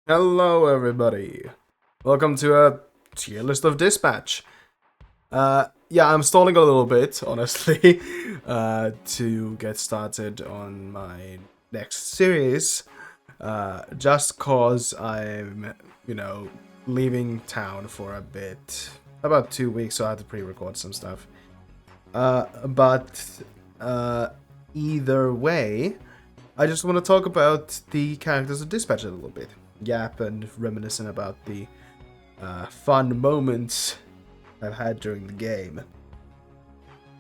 Hello, everybody. Welcome to a tier list of dispatch. Yeah, I'm stalling a little bit, honestly, to get started on my next series. Just cause I'm, leaving town for a bit, about 2 weeks, so I had to pre-record some stuff. But either way, I just want to talk about the characters of dispatch a little bit. Yap and reminiscent about the fun moments I've had during the game.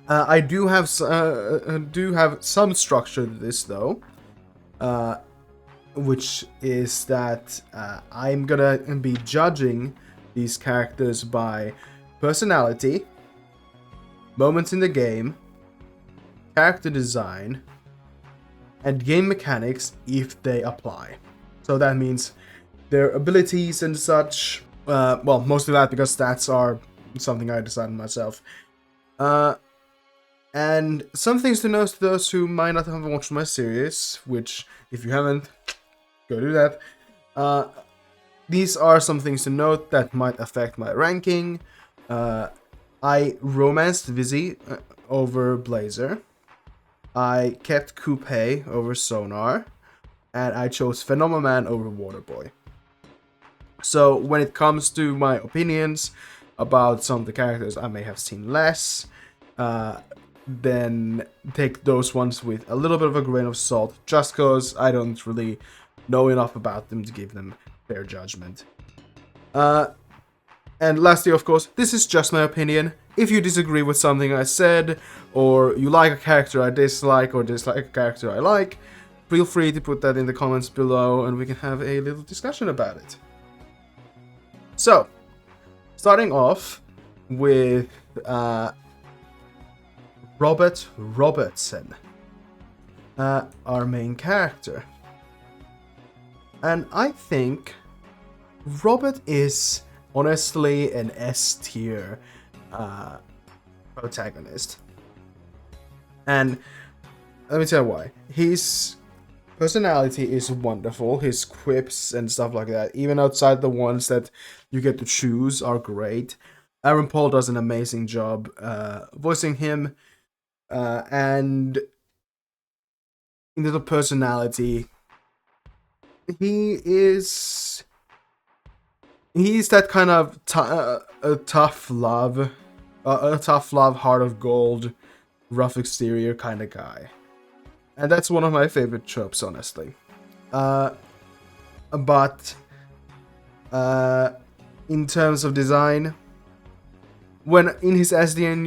I do have some structure to this though, which is that I'm gonna be judging these characters by personality, moments in the game, character design, and game mechanics if they apply. So that means their abilities and such. Well, mostly that because stats are something I decided myself. And some things to note to those who might not have watched my series, which if you haven't, go do that. These are some things to note that might affect my ranking. I romanced Visi over Blazer. I kept Coupé over Sonar. And I chose Phenomaman over Waterboy. So when it comes to my opinions about some of the characters I may have seen less, then take those ones with a little bit of a grain of salt, just because I don't really know enough about them to give them fair judgment. And lastly, of course, this is just my opinion. If you disagree with something I said, or you like a character I dislike, or dislike a character I like, feel free to put that in the comments below and we can have a little discussion about it. So, starting off with Robertson, our main character. And I think Robert is honestly an S tier protagonist. And let me tell you why. His personality is wonderful. His quips and stuff like that, even outside the ones that you get to choose, are great. Aaron Paul does an amazing job voicing him. And in the personality, he's that kind of tough love, heart of gold, rough exterior kind of guy. And that's one of my favorite tropes, honestly. But in terms of design, when in his SDN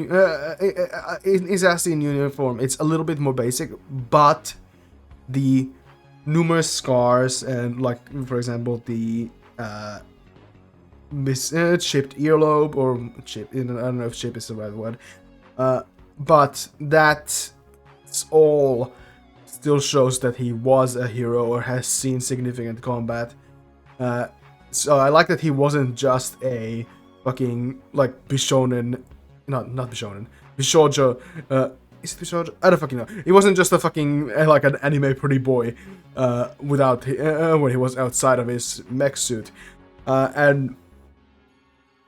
uniform, it's a little bit more basic, but the numerous scars and, like, for example, the chipped earlobe, or chip, I don't know if chip is the right word, but that's all still shows that he was a hero or has seen significant combat. So I like that he wasn't just a fucking, like, Bishonen, not Bishonen, Bishoujo, is it Bishoujo? I don't fucking know. He wasn't just a fucking, like, an anime pretty boy, when he was outside of his mech suit. And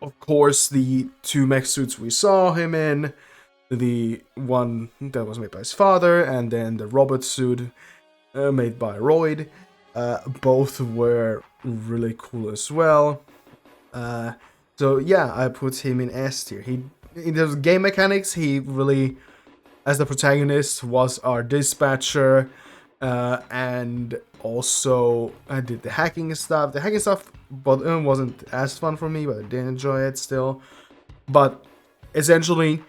of course, the two mech suits we saw him in, the one that was made by his father, and then the robot suit made by Royd, both were really cool as well. So yeah, I put him in S tier. In terms of game mechanics, he really, as the protagonist, was our dispatcher, and also I did the hacking stuff. The hacking stuff wasn't as fun for me, but I did enjoy it still. But essentially,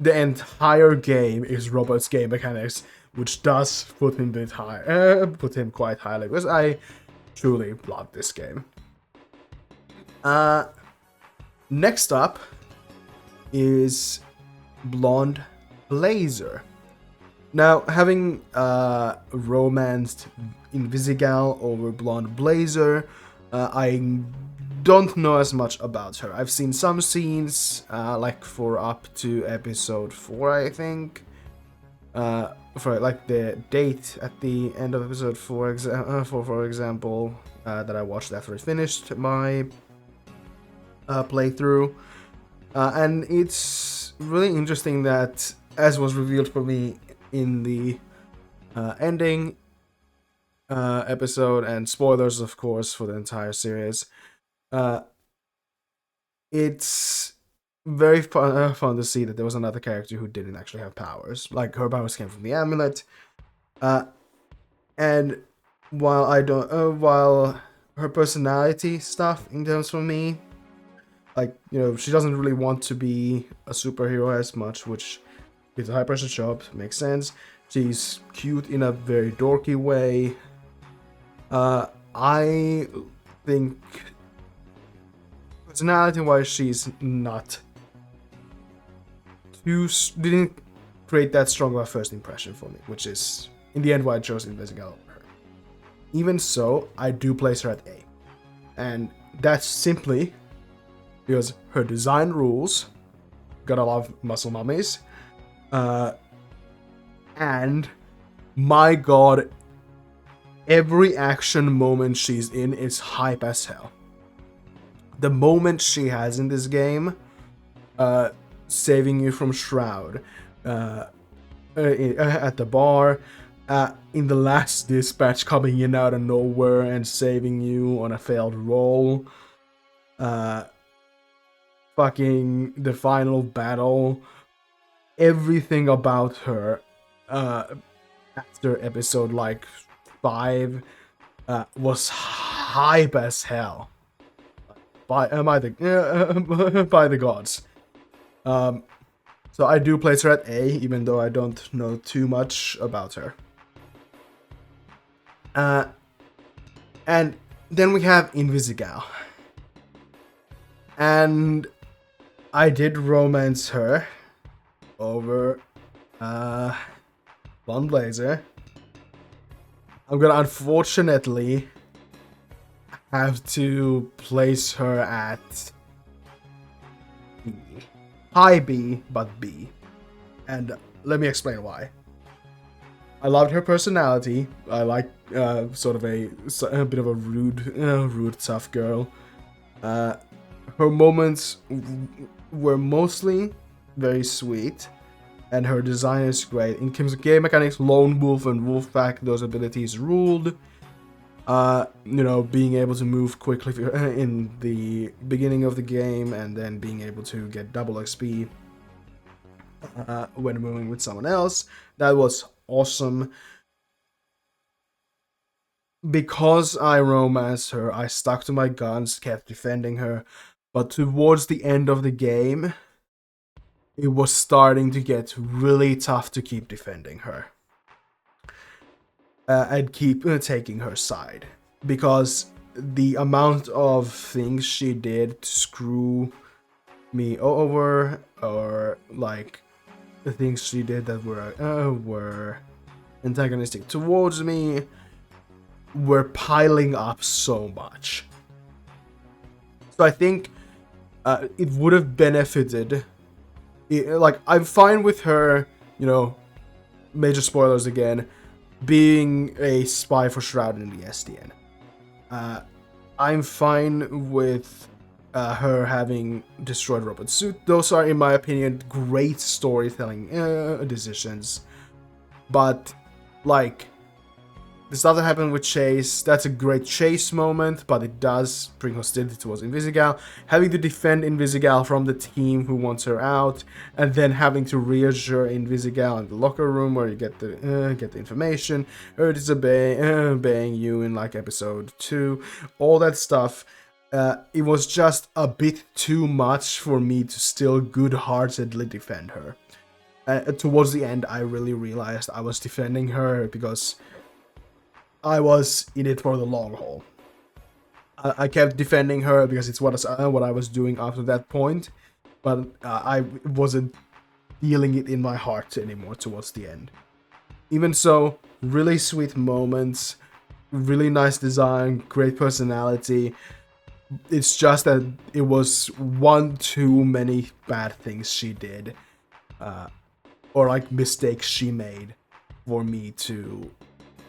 the entire game is Robert's game mechanics, which does put him quite highly, because I truly love this game. Next up is Blonde Blazer. Now, having romanced Invisigal over Blonde Blazer, I don't know as much about her. I've seen some scenes, like for up to episode 4, I think. For like the date at the end of episode 4, for example, that I watched after I finished my playthrough. And it's really interesting that, as was revealed for me in the ending episode, and spoilers, of course, for the entire series, it's very fun to see that there was another character who didn't actually have powers. Like, her powers came from the amulet. And while her personality stuff in terms for me, like, she doesn't really want to be a superhero as much, which is a high pressure job, makes sense. She's cute in a very dorky way. I think personality-wise, she's not didn't create that strong of a first impression for me, which is in the end why I chose Invisigal over her. Even so, I do place her at A, and that's simply because her design rules. Gotta love muscle mummies. And my god, every action moment she's in is hype as hell. The moment she has in this game, saving you from Shroud, at the bar, in the last dispatch, coming in out of nowhere and saving you on a failed roll, fucking the final battle, everything about her, after episode like 5, was hype as hell. By the gods. So I do place her at A, even though I don't know too much about her. And then we have Invisigal. And I did romance her over Von Blazer. I'm gonna unfortunately have to place her at B. High B, but B. And let me explain why. I loved her personality. I like sort of a bit of a rude, tough girl. Her moments were mostly very sweet, and her design is great. In terms of game mechanics, Lone Wolf and Wolfpack, those abilities ruled. Being able to move quickly in the beginning of the game, and then being able to get double XP when moving with someone else, that was awesome. Because I romanced her, I stuck to my guns, kept defending her, but towards the end of the game, it was starting to get really tough to keep defending her. And keep taking her side, because the amount of things she did to screw me over, or like the things she did that were antagonistic towards me, were piling up so much. So I think it would have benefited. Like, I'm fine with her, major spoilers again, being a spy for Shroud in the SDN. I'm fine with her having destroyed Robert's suit. Those are, in my opinion, great storytelling decisions. But, like, the stuff that happened with Chase, that's a great Chase moment, but it does bring hostility towards Invisigal. Having to defend Invisigal from the team who wants her out, and then having to reassure Invisigal in the locker room where you get the information, her disobeying you in like episode 2, all that stuff. It was just a bit too much for me to still good-heartedly defend her. Towards the end, I really realized I was defending her because I was in it for the long haul. I kept defending her because it's what I was doing after that point, but I wasn't feeling it in my heart anymore towards the end. Even so, really sweet moments, really nice design, great personality. It's just that it was one too many bad things she did. or like mistakes she made for me to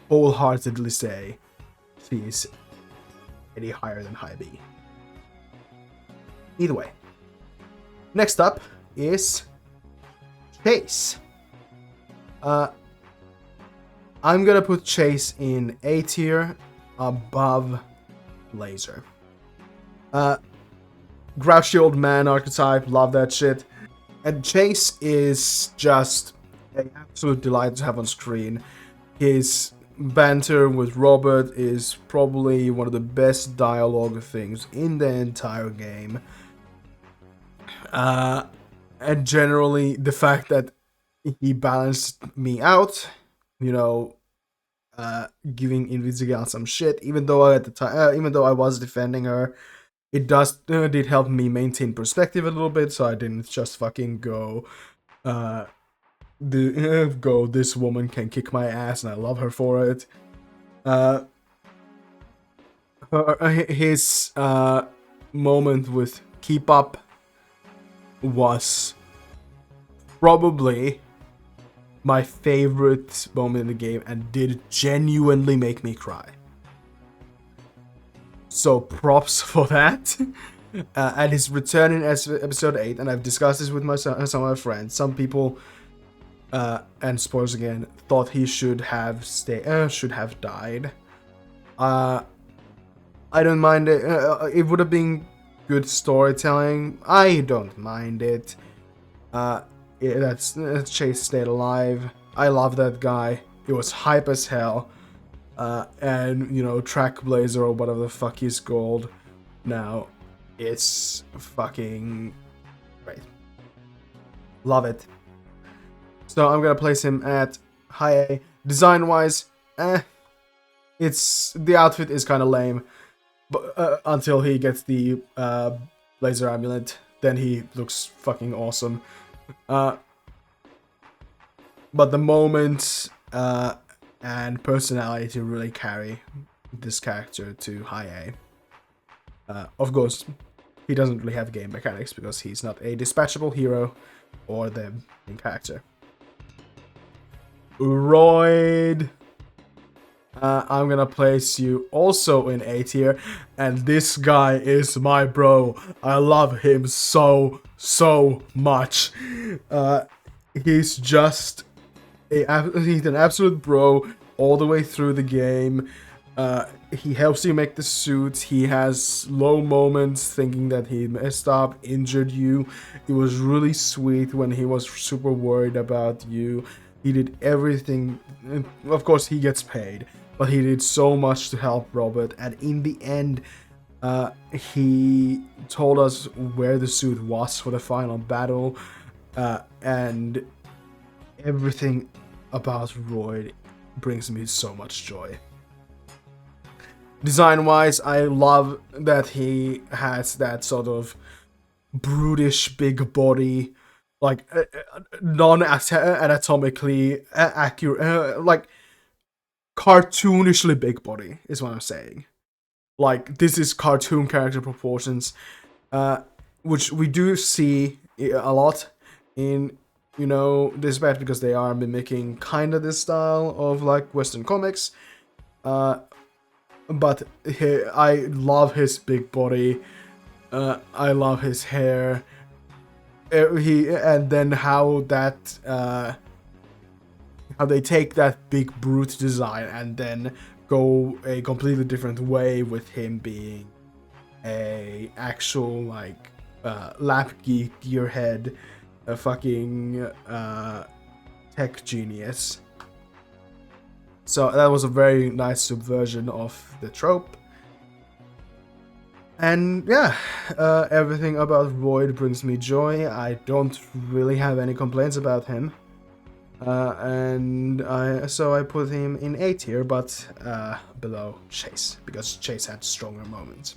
wholeheartedly say she's any higher than high B. Either way. Next up is Chase. I'm gonna put Chase in A tier above Laser. Grouchy old man archetype, love that shit. And Chase is just an absolute delight to have on screen. His banter with Robert is probably one of the best dialogue things in the entire game. And generally, the fact that he balanced me out, you know, giving Invisigal some shit, even though at the time, even though I was defending her, it did help me maintain perspective a little bit, so I didn't just fucking go, this woman can kick my ass and I love her for it. His moment with Keep Up was probably my favorite moment in the game and did genuinely make me cry. So props for that. And his return in episode 8, and I've discussed this with some of my friends. Some people, and spoilers again, thought he should have died. I don't mind it. It would have been good storytelling. I don't mind it. That's Chase stayed alive. I love that guy. He was hype as hell. And, you know, Trackblazer or whatever the fuck he's called now, it's fucking great. Love it. So I'm gonna place him at high A. Design-wise, the outfit is kind of lame, but until he gets the laser amulet, then he looks fucking awesome. But the moments and personality really carry this character to high A. Of course, he doesn't really have game mechanics because he's not a dispatchable hero or the main character. Royd. I'm gonna place you also in A tier, and this guy is my bro. I love him so much. He's just he's an absolute bro all the way through the game. He helps you make the suits. He has low moments thinking that he messed up, injured you. It was really sweet when he was super worried about you. He did everything. Of course, he gets paid, but he did so much to help Robert. And in the end, he told us where the suit was for the final battle. And everything about Royd brings me so much joy. Design-wise, I love that he has that sort of brutish big body, like non-anatomically accurate, like cartoonishly big body is what I'm saying. Like, this is cartoon character proportions, which we do see a lot in, you know, this batch because they are mimicking kind of this style of like Western comics. But I love his big body. I love his hair. And then how that how they take that big brute design and then go a completely different way with him being a actual like lap geek, gearhead, a fucking tech genius. So that was a very nice subversion of the trope. And yeah, everything about Royd brings me joy. I don't really have any complaints about him. So I put him in A tier, but below Chase, because Chase had stronger moments.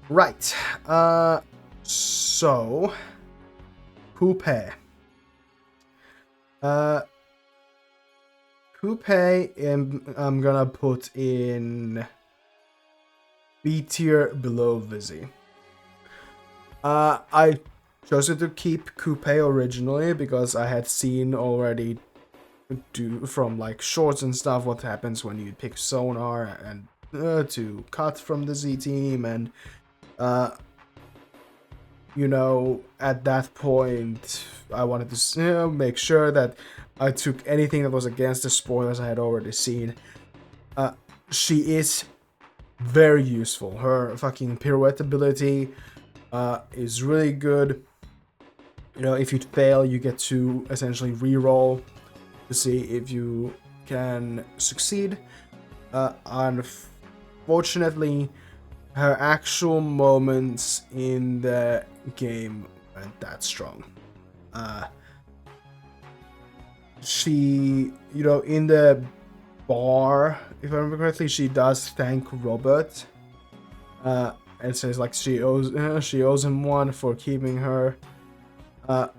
Right, so Coupé. Coupé, I'm gonna put in B tier below Vizzy. I chosen to keep Coupé originally because I had seen already from like shorts and stuff what happens when you pick Sonar and to cut from the Z team, and you know, at that point I wanted to make sure that I took anything that was against the spoilers I had already seen. She is very useful. Her fucking pirouette ability is really good. You know, if you fail, you get to essentially re-roll to see if you can succeed. Unfortunately, her actual moments in the game weren't that strong. She, you know, in the bar, if I remember correctly, she does thank Robert. And says like she owes him one for keeping her. And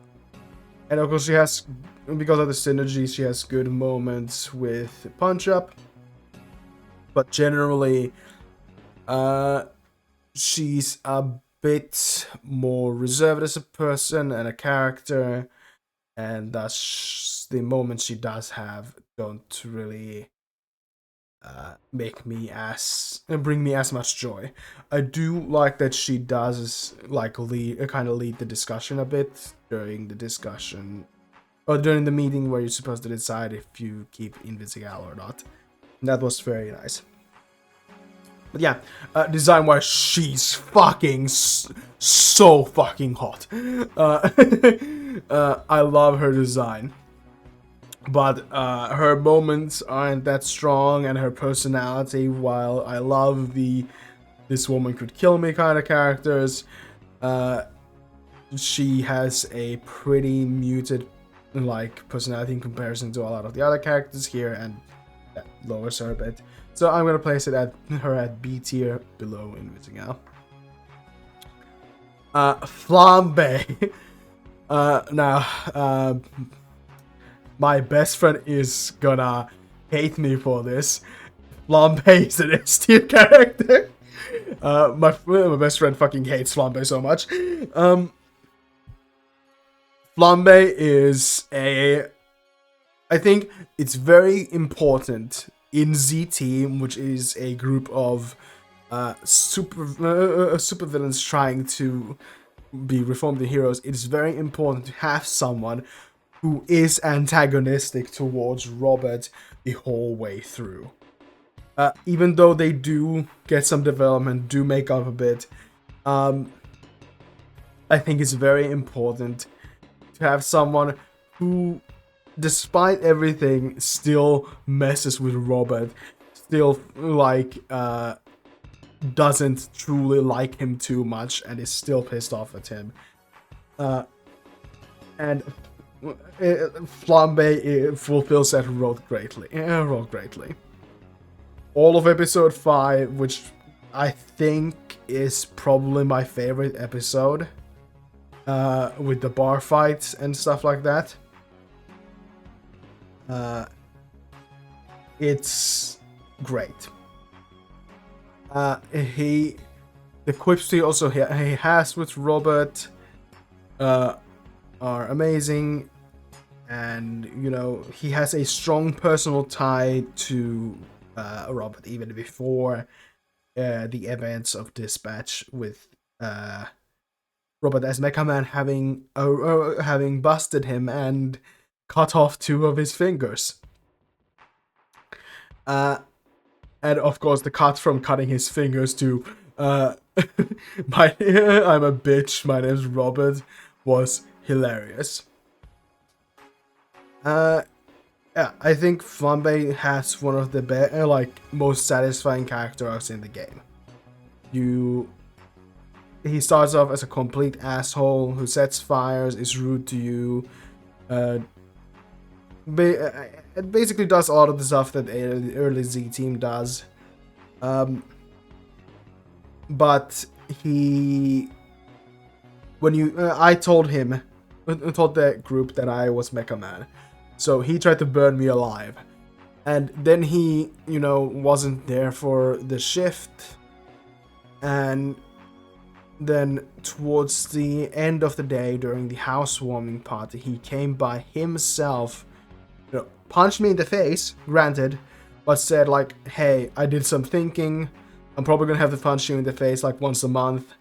of course she has, because of the synergy, she has good moments with Punch Up. But generally, she's a bit more reserved as a person and a character, and thus the moments she does have don't really bring me as much joy. I do like that she does like kind of lead the discussion a bit during the discussion or during the meeting where you're supposed to decide if you keep Invisigal or not. That was very nice. But yeah, design wise, she's fucking so fucking hot. I love her design. But her moments aren't that strong, and her personality, while I love the "this woman could kill me" kind of characters, she has a pretty muted like personality in comparison to a lot of the other characters here, and that lowers her a bit. So I'm gonna place her at B tier below Invisigal. Flambae. Now, my best friend is gonna hate me for this. Flambae is an S tier character. My best friend fucking hates Flambae so much. Flambae is I think it's very important in Z Team, which is a group of super villains trying to be reformed into heroes. It is very important to have someone who is antagonistic towards Robert the whole way through. Even though they do get some development, do make up a bit, I think it's very important to have someone who, despite everything, still messes with Robert, still like doesn't truly like him too much, and is still pissed off at him. And Flambae fulfills that role greatly. All of episode 5, which I think is probably my favorite episode, with the bar fights and stuff like that. It's great. The quips he also he has with Robert are amazing, and you know, he has a strong personal tie to Robert even before the events of Dispatch, with Robert as Mecha Man having busted him and cut off 2 of his fingers. And of course the cut from cutting his fingers to I'm a bitch, my name's Robert, was hilarious. Yeah, I think Flambae has one of the most satisfying character arcs in the game. He starts off as a complete asshole who sets fires, is rude to you, it basically does a lot of the stuff that the early Z Team does. But I told the group that I was Mecha Man, so he tried to burn me alive, and then he, you know, wasn't there for the shift, and then towards the end of the day during the housewarming party, he came by himself, punched me in the face, granted, but said like, hey, I did some thinking. I'm probably gonna have to punch you in the face like once a month,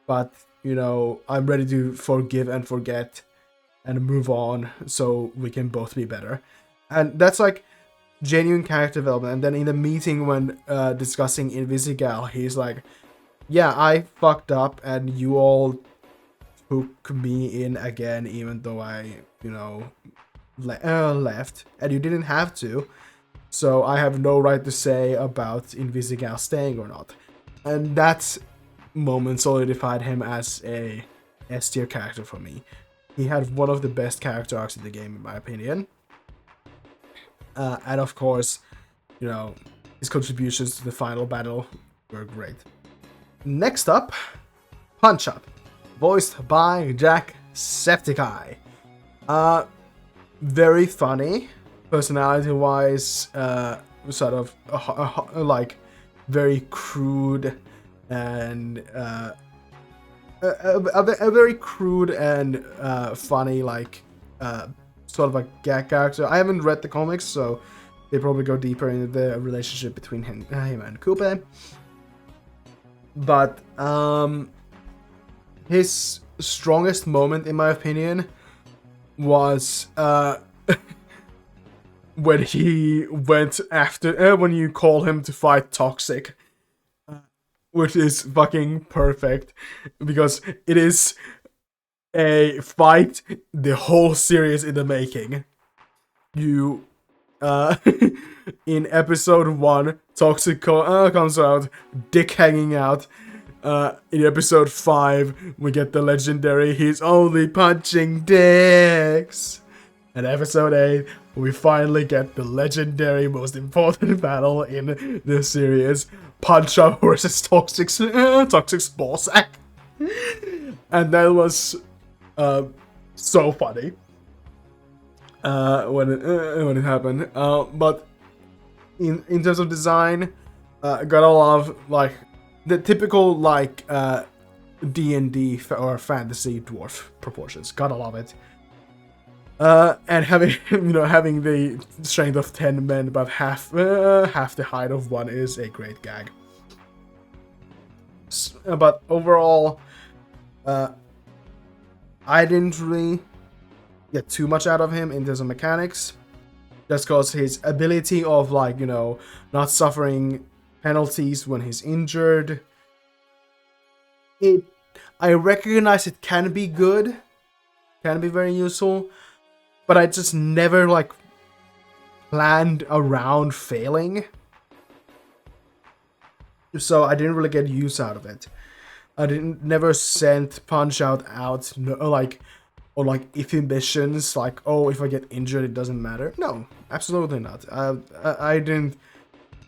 but I'm ready to forgive and forget and move on so we can both be better. And that's like genuine character development. And then in the meeting when discussing Invisigal, he's like, yeah, I fucked up and you all took me in again even though I, left, and you didn't have to. So I have no right to say about Invisigal staying or not. And that moment solidified him as a S tier character for me. He had one of the best character arcs in the game, in my opinion. And of course, his contributions to the final battle were great. Next up, Punch Up, voiced by Jacksepticeye. Very funny, personality-wise, sort of like very crude and a very crude and funny, like sort of a gag character. I haven't read the comics, so they probably go deeper into the relationship between him and Coupé. But his strongest moment, in my opinion, was when he went after when you call him to fight Toxic, which is fucking perfect because it is a fight the whole series in the making. You in episode 1, Toxic comes out, dick hanging out. In episode 5, we get the legendary "he's only punching dicks." And episode 8, we finally get the legendary most important battle in the series, Punch Up versus Toxic's ballsack. And that was so funny when it happened. But in terms of design, got a lot of like the typical like D&D or fantasy dwarf proportions. Gotta love it. And having having the strength of 10 men but half the height of one is a great gag. But overall, I didn't really get too much out of him in terms of mechanics, just because his ability of like not suffering penalties when he's injured. I recognize it can be good, can be very useful, but I just never like planned around failing, so I didn't really get use out of it. I never sent Punch out or if missions like, oh, if I get injured it doesn't matter. No, absolutely not. I didn't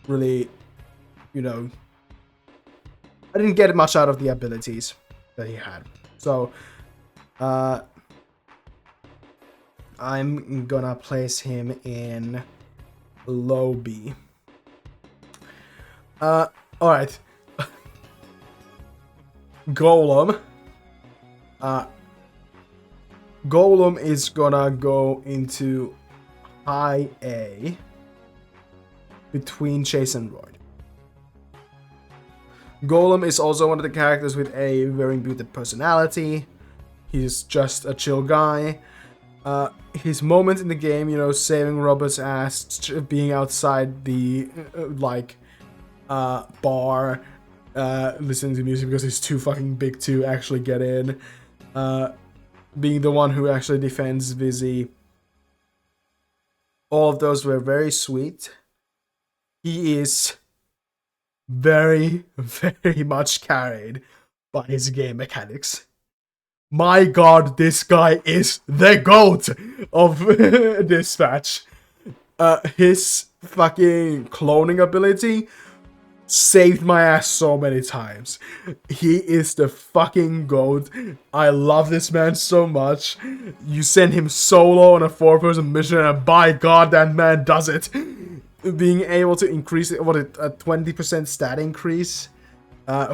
really, I didn't get much out of the abilities that he had. So, I'm gonna place him in low B. Alright. Golem. Golem is gonna go into high A between Chase and Royd. Golem is also one of the characters with a very muted personality. He's just a chill guy. His moment in the game, saving Robert's ass, being outside the bar, listening to music because he's too fucking big to actually get in, being the one who actually defends Vizzy. All of those were very sweet. He is very, very much carried by his game mechanics. My god, this guy is the GOAT of Dispatch. His fucking cloning ability saved my ass so many times. He is the fucking GOAT. I love this man so much. You send him solo on a 4-person mission and by god, that man does it. Being able to increase it, a 20% stat increase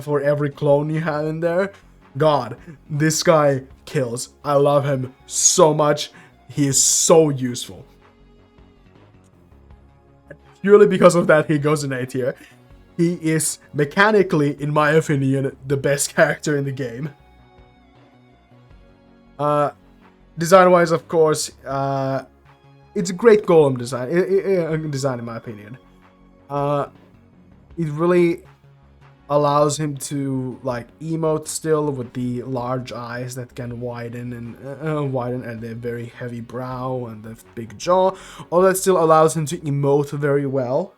for every clone you have in there. God, this guy kills. I love him so much. He is so useful. Purely because of that, he goes in A tier. He is mechanically, in my opinion, the best character in the game. Design-wise, of course, it's a great Golem design in my opinion. It really allows him to like emote still with the large eyes that can widen and the very heavy brow and the big jaw. All that still allows him to emote very well,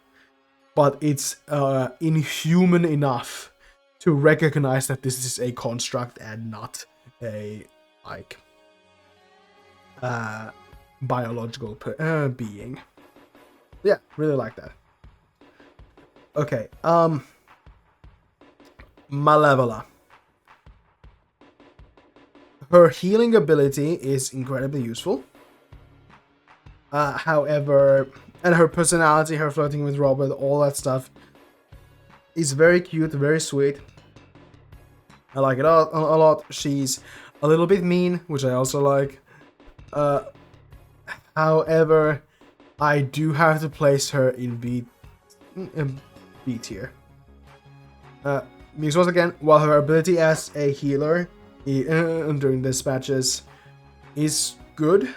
but it's inhuman enough to recognize that this is a construct and not a like biological being. Yeah, really like that. Okay, Malevola. Her healing ability is incredibly useful. However, and her personality, her flirting with Robert, all that stuff is very cute, very sweet. I like it a lot. She's a little bit mean, which I also like. However, I do have to place her in B tier. Because once again, while her ability as a healer during dispatches is good,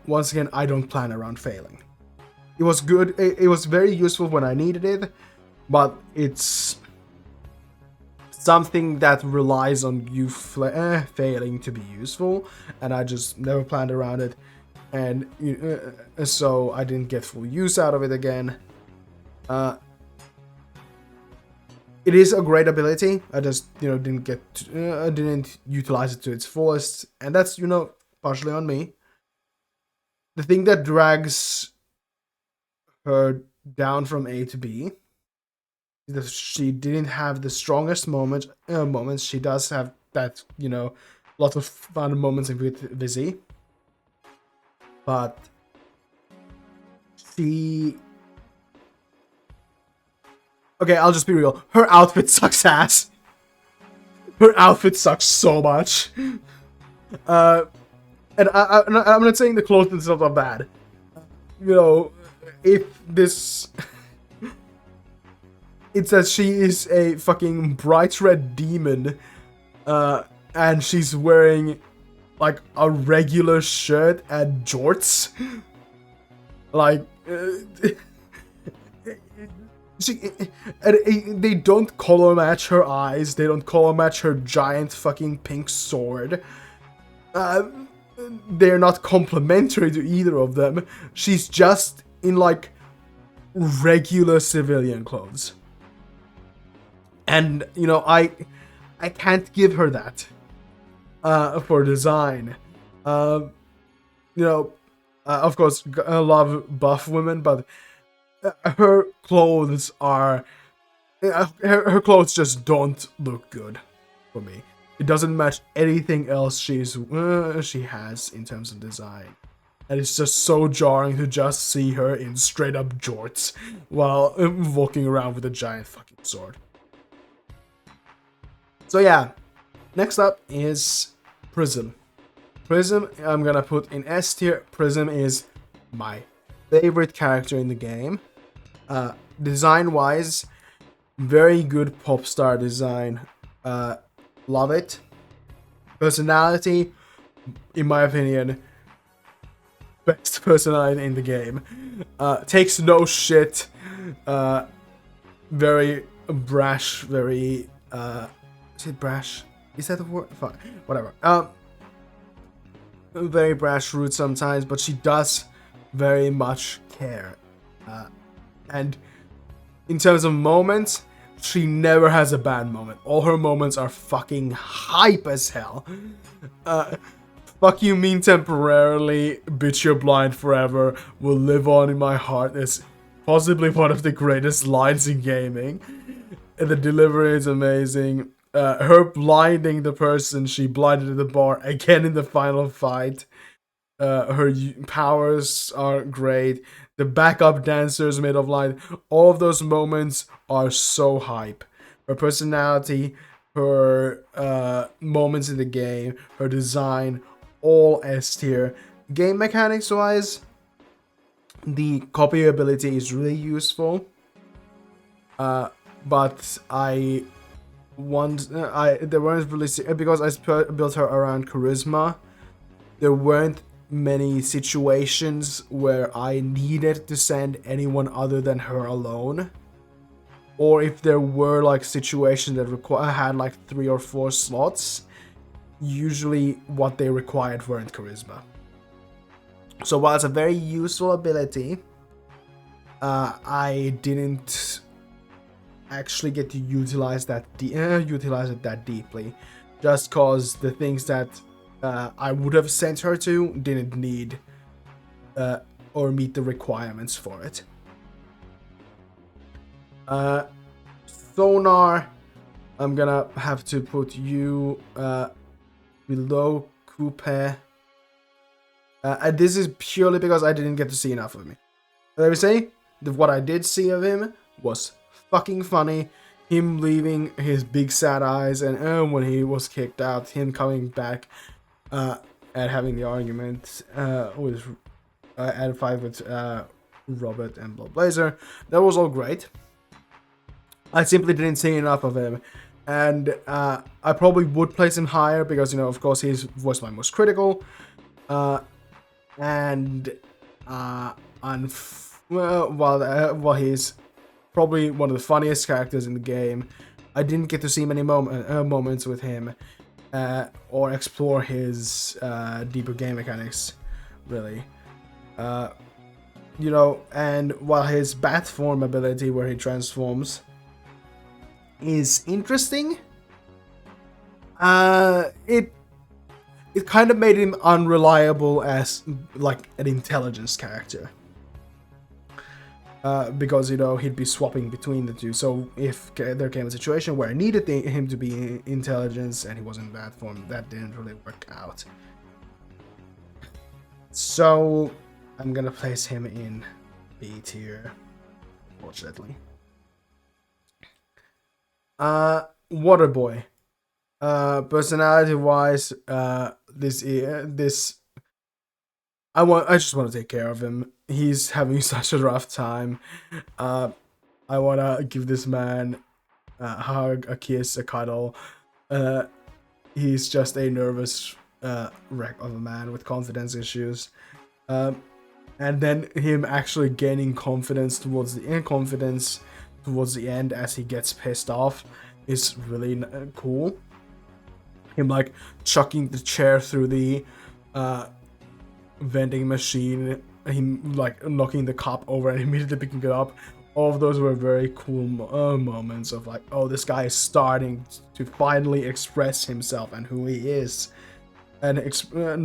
once again, I don't plan around failing. It was good. It was very useful when I needed it, but it's something that relies on you failing to be useful, and I just never planned around it, and so I didn't get full use out of it again. It is a great ability. I just didn't utilize it to its fullest, and that's partially on me. The thing that drags her down from A to B is that she didn't have the strongest moments. She does have that, lots of fun moments with Vizzy, but she. Okay, I'll just be real. Her outfit sucks ass. Her outfit sucks so much. And I'm not saying the clothes themselves are bad. If this... It's that she is a fucking bright red demon, and she's wearing, like, a regular shirt and jorts. Like... they don't color match her eyes. They don't color match her giant fucking pink sword. They're not complementary to either of them. She's just in like regular civilian clothes, and I can't give her that for design. Of course, I love buff women, but her clothes are her clothes just don't look good for me. It doesn't match anything else she has in terms of design, and it's just so jarring to just see her in straight up jorts while walking around with a giant fucking sword. So yeah, next up is Prism. Prism, I'm gonna put in S tier. Prism is my favorite character in the game. Design-wise, very good pop star design. Love it. Personality, in my opinion, best personality in the game. Takes no shit. Very brash. Very is it brash? Is that the word? Fuck. Whatever. Very brash, rude sometimes, but she does very much care. And in terms of moments, she never has a bad moment. All her moments are fucking hype as hell. Fuck you mean temporarily, bitch you're blind forever will live on in my heart as possibly one of the greatest lines in gaming. And the delivery is amazing. Her blinding the person she blinded at the bar again in the final fight. Her powers are great. The backup dancers made of light. All of those moments are so hype. Her personality her moments in the game, her design, all S tier. Game mechanics wise, the copy ability is really useful. But there weren't really, because I built her around charisma. There weren't many situations where I needed to send anyone other than her alone. Or if there were like situations that had like 3 or 4 slots, usually what they required weren't charisma. So while it's a very useful ability, I didn't actually get to utilize it that deeply, just cause the things that I would have sent her to didn't need or meet the requirements for it. Sonar, I'm gonna have to put you below Coupé. And this is purely because I didn't get to see enough of him. Let me say, what I did see of him was fucking funny. Him leaving his big sad eyes, and when he was kicked out, him coming back and having the argument with and fight with Robert and Blazer. That was all great. I simply didn't see enough of him, and I probably would place him higher because, you know, of course, he's voiced my most critical, and while he's probably one of the funniest characters in the game, I didn't get to see many moments with him or explore his deeper game mechanics, really. You know, and while his bat form ability, where he transforms, is interesting, it kind of made him unreliable as like an intelligence character. Because, you know, he'd be swapping between the two. So if there came a situation where I needed him to be intelligence and he was in bad form, that didn't really work out. So I'm gonna place him in B tier, unfortunately. Waterboy. Personality-wise, I just want to take care of him. He's having such a rough time. I want to give this man a hug, a kiss, a cuddle. He's just a nervous wreck of a man with confidence issues. And then him actually gaining confidence towards the end as he gets pissed off is really cool. Him like chucking the chair through the vending machine, him like knocking the cup over and immediately picking it up. All of those were very cool moments of like, oh, this guy is starting to finally express himself and who he is, and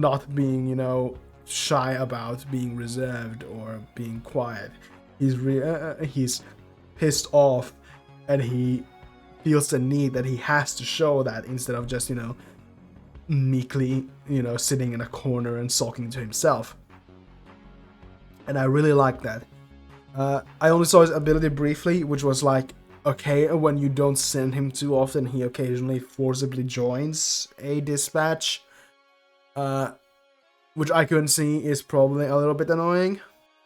not being, you know, shy about being reserved or being quiet. He's pissed off, and he feels the need that he has to show that, instead of just, you know, meekly, you know, sitting in a corner and sulking to himself. And I really like that. I only saw his ability briefly, which was like, okay, when you don't send him too often, he occasionally forcibly joins a dispatch, which I couldn't see is probably a little bit annoying.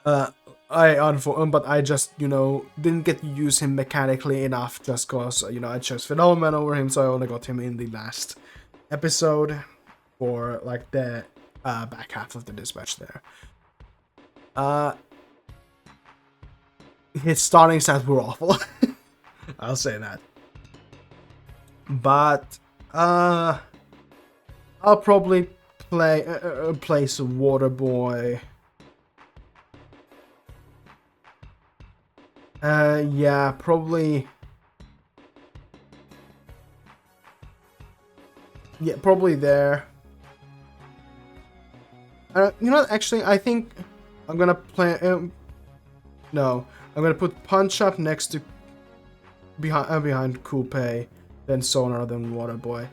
But I just, you know, didn't get to use him mechanically enough, just cause, you know, I chose Phenomaman over him, so I only got him in the last episode for like the back half of the dispatch there. His starting stats were awful. I'll say that. But I'll probably place Waterboy. Yeah, probably. Yeah, probably there. You know, actually, I think I'm gonna play. No, I'm gonna put Punch Up next to behind Coupé, then Sonar, then Waterboy.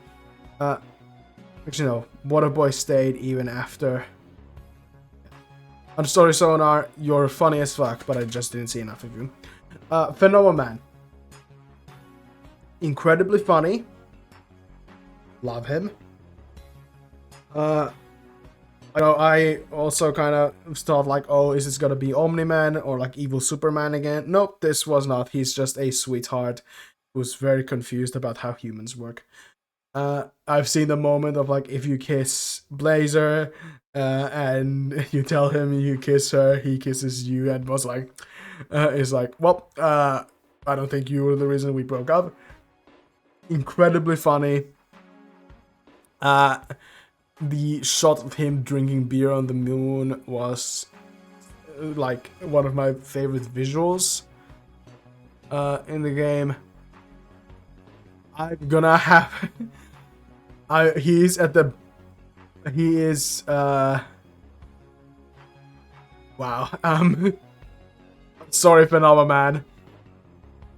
Actually, no, Waterboy stayed even after. I'm sorry, Sonar, you're funny as fuck, but I just didn't see enough of you. Phenomaman. Incredibly funny. Love him. I also kind of thought like, oh, is this gonna be Omni-Man or like evil Superman again? Nope, this was not. He's just a sweetheart who's very confused about how humans work. I've seen the moment of like, if you kiss Blazer and you tell him you kiss her, he kisses you, and was like, is like, well, I don't think you were the reason we broke up. Incredibly funny. The shot of him drinking beer on the moon was like one of my favorite visuals in the game. I'm gonna have he is wow. Sorry, Phenomaman.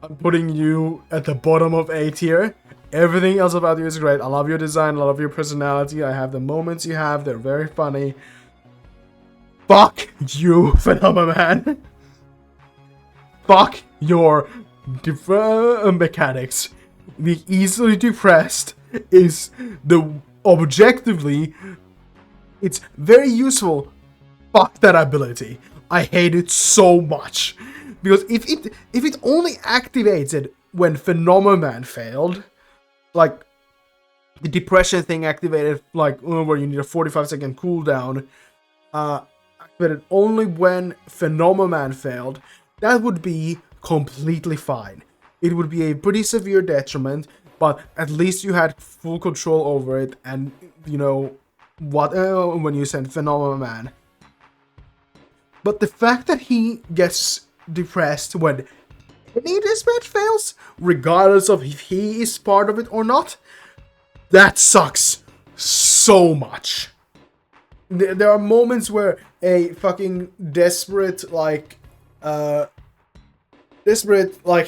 I'm putting you at the bottom of A tier. Everything else about you is great. I love your design, I love your personality. I have the moments you have, they're very funny. Fuck you, Phenomaman. Fuck your mechanics. The easily depressed is the objectively, it's very useful. Fuck that ability. I hate it so much. Because if it only activated when Phenomaman failed, like the depression thing activated like where you need a 45-second cooldown, activated only when Phenomaman failed, that would be completely fine. It would be a pretty severe detriment, but at least you had full control over it, and you know what when you send Phenomaman. But the fact that he gets depressed when any dispatch fails, regardless of if he is part of it or not, that sucks so much. There are moments where a fucking desperate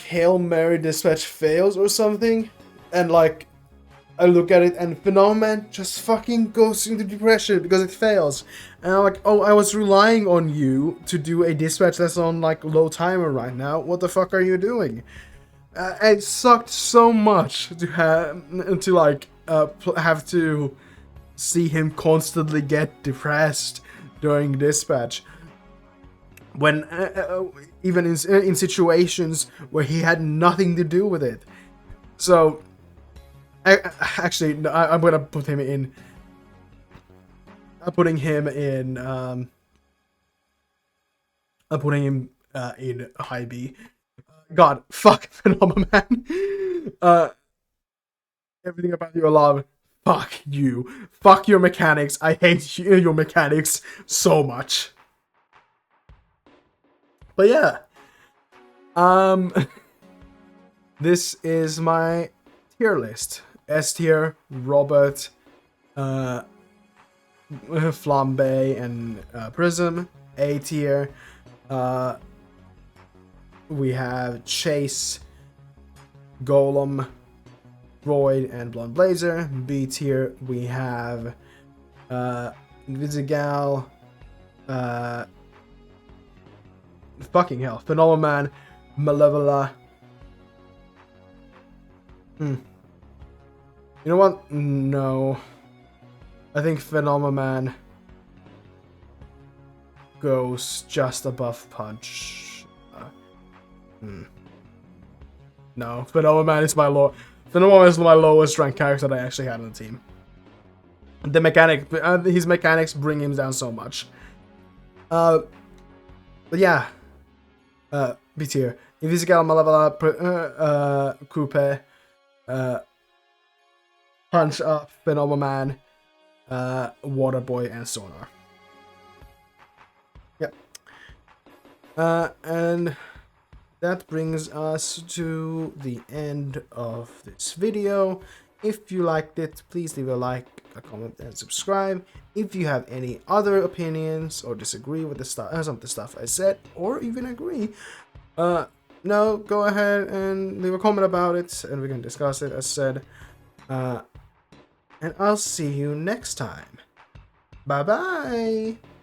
Hail Mary dispatch fails or something, and like I look at it and Phenomaman just fucking goes into depression because it fails. And I'm like, oh, I was relying on you to do a dispatch that's on like low timer right now. What the fuck are you doing? It sucked so much to have to see him constantly get depressed during dispatch. When even in situations where he had nothing to do with it. So I'm gonna put him in. I'm putting him in. I'm putting him in high B. God, fuck Phenomaman. Everything about you I love. Fuck you. Fuck your mechanics. I hate your mechanics so much. But yeah. This is my tier list. S tier, Robert, Flambae, and Prism. A tier, we have Chase, Golem, Void, and Blonde Blazer. B tier, we have Invisigal, fucking hell, Phenomaman, Malevola. You know what? No. I think Phenomaman goes just above Punch. No, Phenomaman is my lowest ranked character that I actually had on the team. His mechanics bring him down so much. But yeah. B tier. Invisigal, Malevola, Coupé, Punch Up, Phenomaman, Waterboy, and Sonar. Yep. And that brings us to the end of this video. If you liked it, please leave a like, a comment, and subscribe. If you have any other opinions or disagree with some of the stuff I said, or even agree, no, go ahead and leave a comment about it, and we can discuss it, as said. And I'll see you next time. Bye-bye!